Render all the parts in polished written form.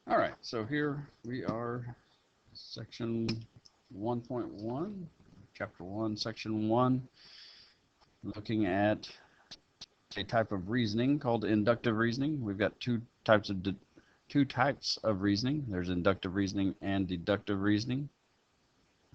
All right, so here we are, section 1.1, chapter 1, section 1, looking at a type of reasoning called inductive reasoning. We've got two types of reasoning. There's inductive reasoning and deductive reasoning.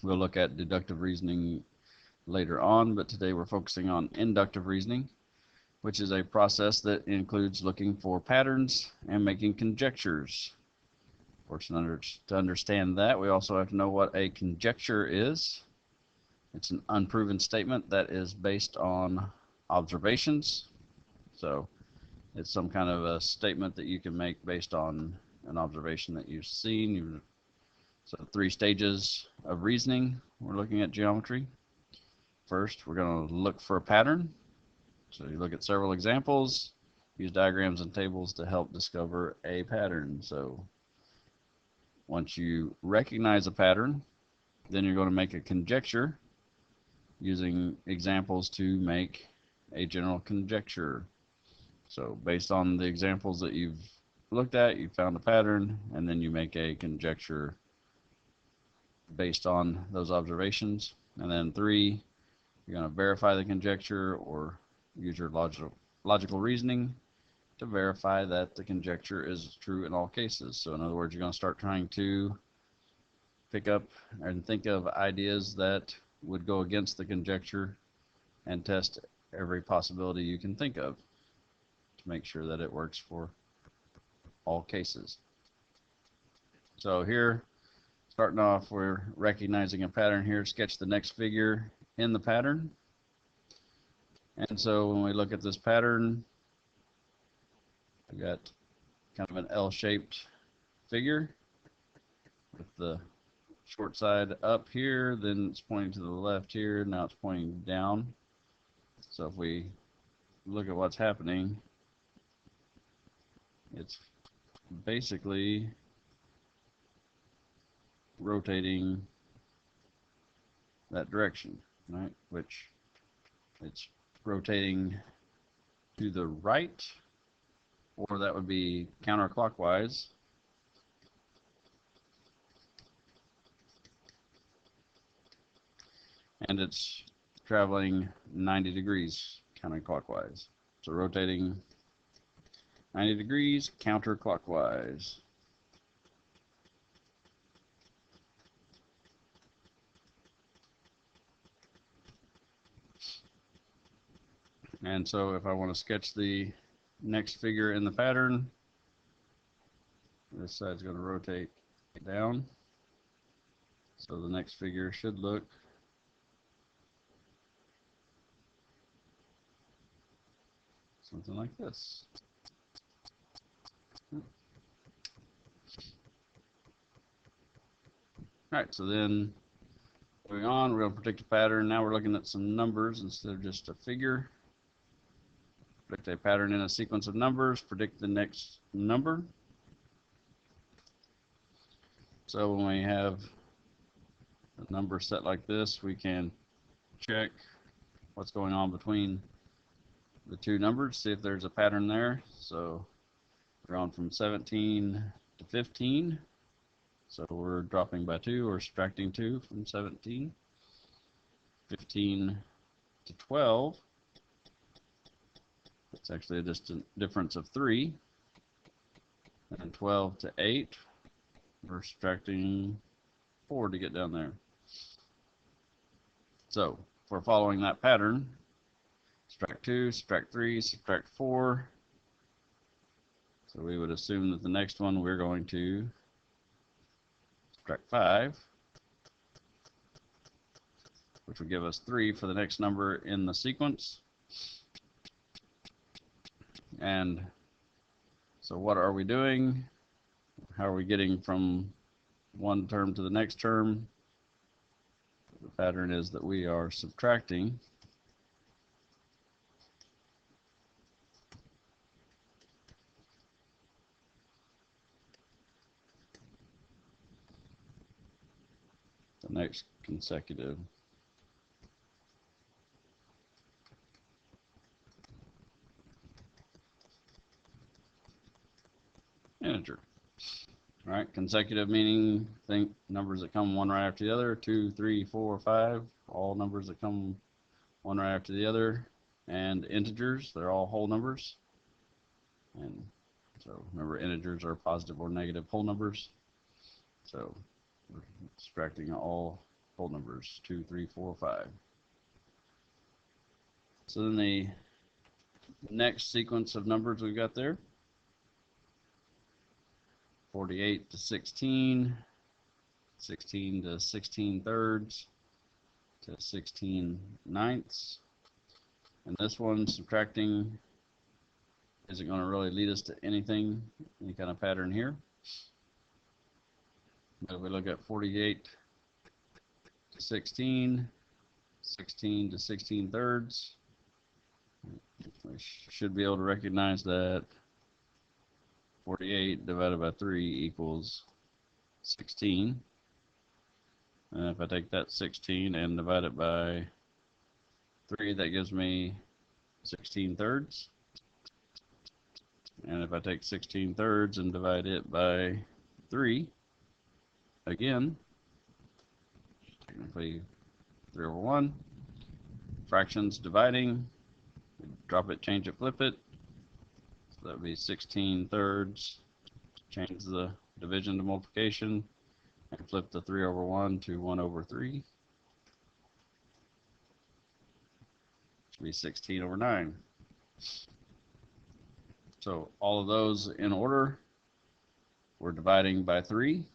We'll look at deductive reasoning later on, but today we're focusing on inductive reasoning, which is a process that includes looking for patterns and making conjectures. Of course, to understand that, we also have to know what a conjecture is. It's an unproven statement that is based on observations. So it's some kind of a statement that you can make based on an observation that you've seen. So 3 stages of reasoning. We're looking at geometry. First, we're going to look for a pattern. So you look at several examples, use diagrams and tables to help discover a pattern. So once you recognize a pattern, then you're going to make a conjecture using examples to make a general conjecture. So based on the examples that you've looked at, you found a pattern, and then you make a conjecture based on those observations. And then 3, you're going to verify the conjecture or use your logical reasoning to verify that the conjecture is true in all cases. So in other words, you're going to start trying to pick up and think of ideas that would go against the conjecture and test every possibility you can think of to make sure that it works for all cases. So here, starting off, we're recognizing a pattern here. Sketch the next figure in the pattern. And so when we look at this pattern, we've got kind of an L-shaped figure with the short side up here, then it's pointing to the left here, now it's pointing down. So if we look at what's happening, it's basically rotating that direction, right? Which it's rotating to the right, or that would be counterclockwise. And it's traveling 90 degrees counterclockwise. So rotating 90 degrees counterclockwise. And so if I want to sketch the next figure in the pattern, this side's going to rotate down. So the next figure should look something like this. All right, so then moving on, we're going to predict a pattern. Now we're looking at some numbers instead of just a figure. Predict a pattern in a sequence of numbers. Predict the next number. So when we have a number set like this, we can check what's going on between the 2 numbers, see if there's a pattern there. So we're on from 17 to 15. So we're dropping by 2 or subtracting 2 from 17. 15 to 12. It's actually a distant difference of 3. And 12 to 8. We're subtracting 4 to get down there. So if we're following that pattern, subtract 2, subtract 3, subtract 4. So we would assume that the next one we're going to subtract 5, which would give us 3 for the next number in the sequence. And so what are we doing? How are we getting from one term to the next term? The pattern is that we are subtracting the next consecutive integer. All right, consecutive meaning think numbers that come one right after the other, 2, 3, 4, 5, all numbers that come one right after the other. And integers, they're all whole numbers. And so remember, integers are positive or negative whole numbers. So we're subtracting all whole numbers, 2, 3, 4, 5. So then the next sequence of numbers we've got there, 48 to 16, 16 to 16 thirds, to 16 ninths. And this one, subtracting, isn't going to really lead us to anything, any kind of pattern here. But if we look at 48 to 16, 16 to 16 thirds, we should be able to recognize that 48 divided by 3 equals 16. And if I take that 16 and divide it by 3, that gives me 16 thirds. And if I take 16 thirds and divide it by 3, again, technically 3 over 1, fractions dividing, drop it, change it, flip it. So that would be 16 thirds, change the division to multiplication, and flip the 3 over 1 to 1 over 3. Should be 16 over 9. So all of those in order, we're dividing by 3.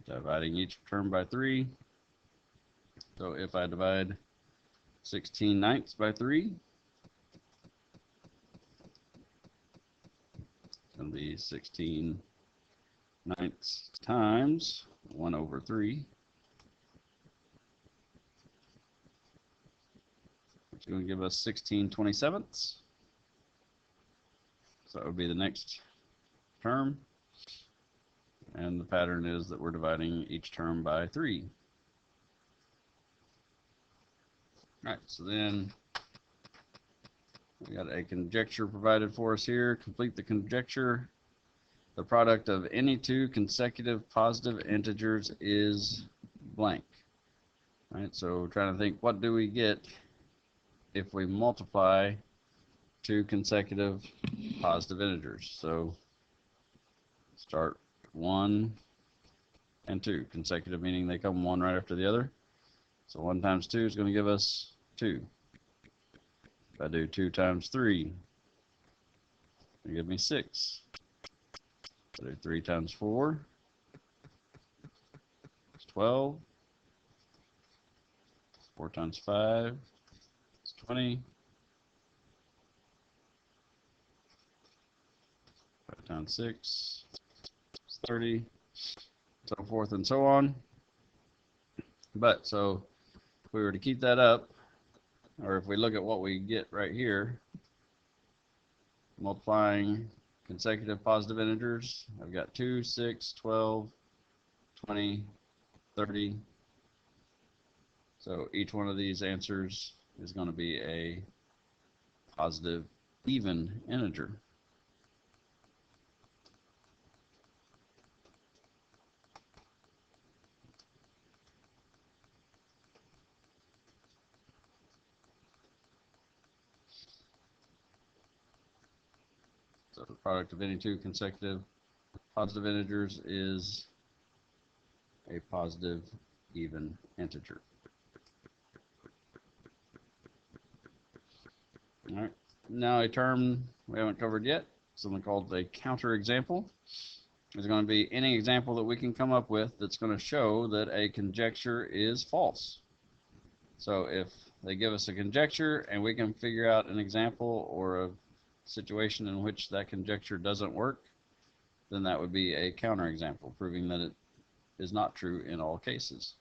Dividing each term by 3. So if I divide 16 ninths by 3, it's going to be 16 ninths times 1 over 3. Which is going to give us 16 27ths. So that would be the next term. And the pattern is that we're dividing each term by 3. All right, so then we got a conjecture provided for us here. Complete the conjecture. The product of any two consecutive positive integers is blank. All right, so we're trying to think, what do we get if we multiply two consecutive positive integers? So start 1 and 2. Consecutive meaning they come one right after the other. So 1 times 2 is going to give us 2. If I do 2 times 3, it'll give me 6. If I do 3 times 4, it's 12. 4 times 5, it's 20. 5 times 6, it's 30. So forth and so on. But so if we were to keep that up, or if we look at what we get right here, multiplying consecutive positive integers, I've got 2, 6, 12, 20, 30. So each one of these answers is going to be a positive even integer. So the product of any two consecutive positive integers is a positive even integer. All right. Now a term we haven't covered yet, something called a counterexample. Is going to be any example that we can come up with that's going to show that a conjecture is false. So if they give us a conjecture and we can figure out an example or a situation in which that conjecture doesn't work, then that would be a counterexample, proving that it is not true in all cases.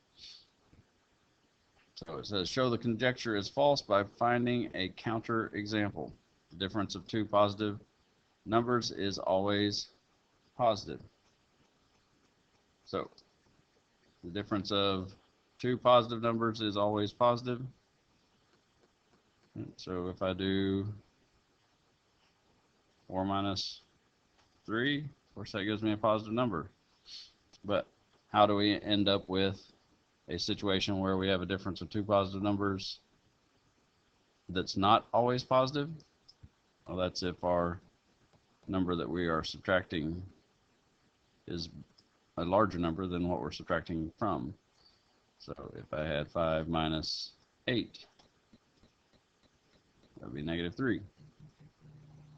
So it says show the conjecture is false by finding a counterexample. The difference of two positive numbers is always positive. So The difference of two positive numbers is always positive. So if I do 4 minus 3, of course that gives me a positive number. But how do we end up with a situation where we have a difference of two positive numbers that's not always positive? Well, that's if our number that we are subtracting is a larger number than what we're subtracting from. So if I had 5 minus 8, that would be negative 3.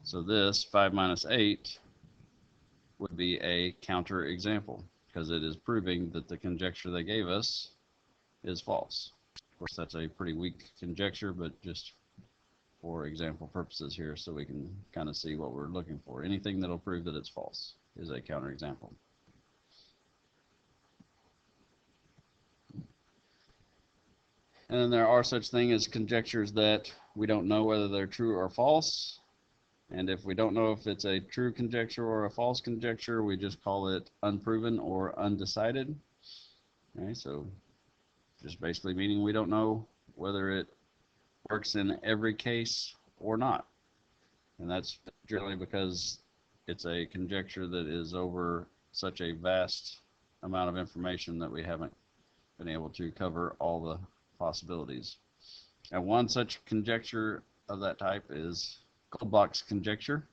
So this 5 minus 8 would be a counter example because it is proving that the conjecture they gave us is false. Of course, that's a pretty weak conjecture, but just for example purposes here so we can kind of see what we're looking for. Anything that'll prove that it's false is a counter example. And then there are such things as conjectures that we don't know whether they're true or false. And if we don't know if it's a true conjecture or a false conjecture, we just call it unproven or undecided. Okay, so just basically meaning we don't know whether it works in every case or not. And that's generally because it's a conjecture that is over such a vast amount of information that we haven't been able to cover all the possibilities. And one such conjecture of that type is Goldbach's conjecture,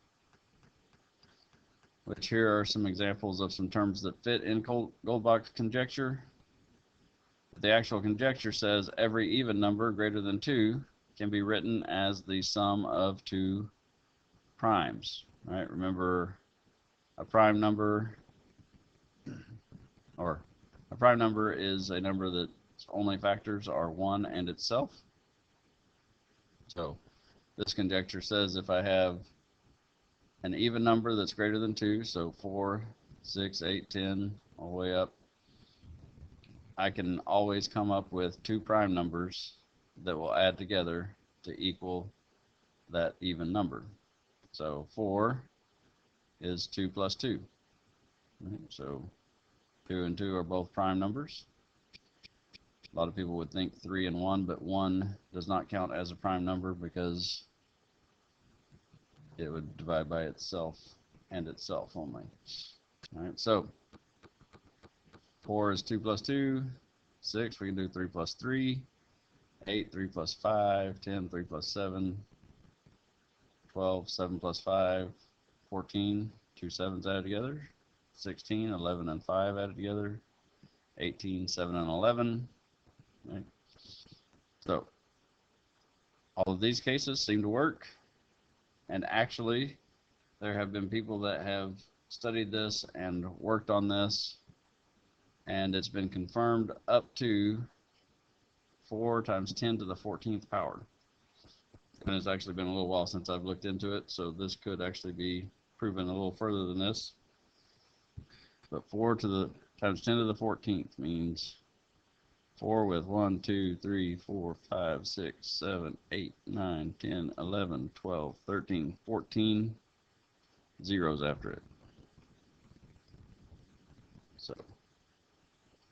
which here are some examples of some terms that fit in Goldbach's conjecture. The actual conjecture says every even number greater than 2 can be written as the sum of two primes. Right? Remember, a prime number is a number that its only factors are 1 and itself. So this conjecture says if I have an even number that's greater than 2, so 4, 6, 8, 10, all the way up, I can always come up with two prime numbers that will add together to equal that even number. So 4 is 2 plus 2. Right? So 2 and 2 are both prime numbers. A lot of people would think 3 and 1, but 1 does not count as a prime number because it would divide by itself and itself only. All right, so 4 is 2 plus 2, 6, we can do 3 plus 3, 8, 3 plus 5, 10, 3 plus 7, 12, 7 plus 5, 14, 2 7s added together, 16, 11 and 5 added together, 18, 7 and 11. Right? So all of these cases seem to work, and actually there have been people that have studied this and worked on this, and it's been confirmed up to 4 times 10 to the 14th power. And it's actually been a little while since I've looked into it, so this could actually be proven a little further than this. But 4 to the times 10 to the 14th means 4 with 1, 2, 3, 4, 5, 6, 7, 8, 9, 10, 11, 12, 13, 14 zeros after it. So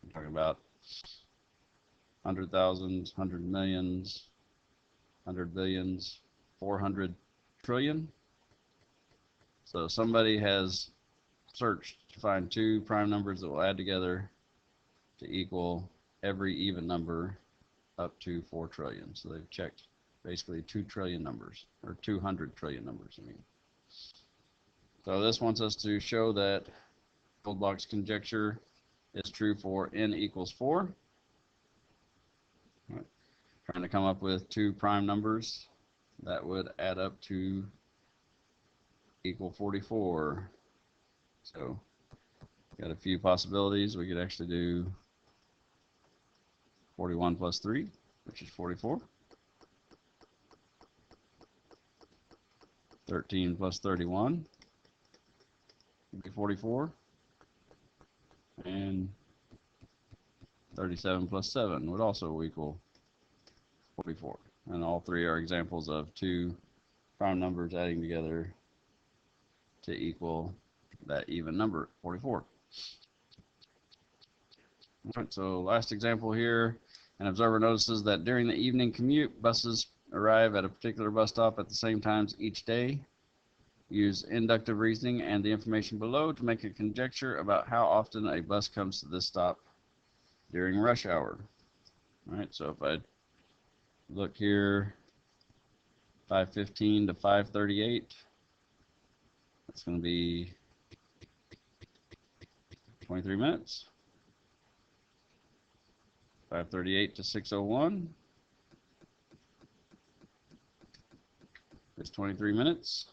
I'm talking about 100,000s, 100 millions, 100 billions, 400 trillion. So somebody has searched to find two prime numbers that will add together to equal every even number up to 4 trillion. So they've checked basically 2 trillion numbers, or 200 trillion numbers, I mean. So this wants us to show that Goldbach's conjecture is true for n equals 4. Right. Trying to come up with two prime numbers that would add up to equal 44. So got a few possibilities. We could actually do 41 plus 3, which is 44. 13 plus 31 would be 44. And 37 plus 7 would also equal 44. And all three are examples of two prime numbers adding together to equal that even number, 44. Right, so last example here, an observer notices that during the evening commute, buses arrive at a particular bus stop at the same times each day. Use inductive reasoning and the information below to make a conjecture about how often a bus comes to this stop during rush hour. All right, so if I look here, 5:15 to 5:38, that's going to be 23 minutes. 5:38 to 6:01 is 23 minutes.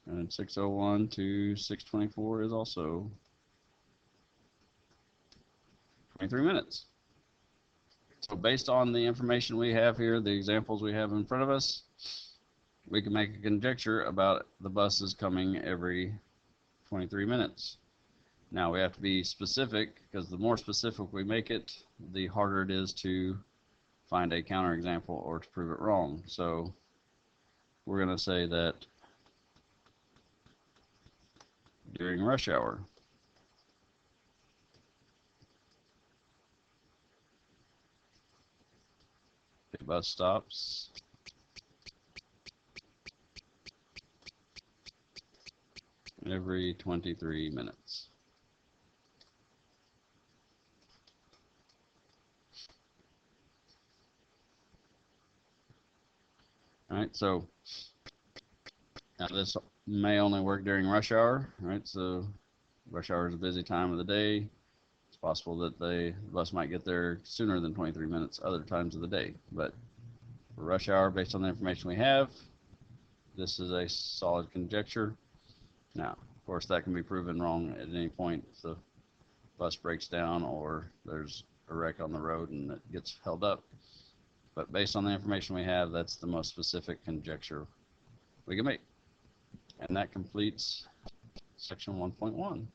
And 6:01 to 6:24 is also 23 minutes. So based on the information we have here, the examples we have in front of us, we can make a conjecture about the buses coming every 23 minutes. Now we have to be specific, because the more specific we make it, the harder it is to find a counterexample or to prove it wrong. So we're going to say that during rush hour, the bus stops every 23 minutes. All right, so now this may only work during rush hour, right? So rush hour is a busy time of the day. It's possible that the bus might get there sooner than 23 minutes other times of the day. But for rush hour, based on the information we have, this is a solid conjecture. Now, of course, that can be proven wrong at any point if the bus breaks down or there's a wreck on the road and it gets held up. But based on the information we have, that's the most specific conjecture we can make. And that completes section 1.1.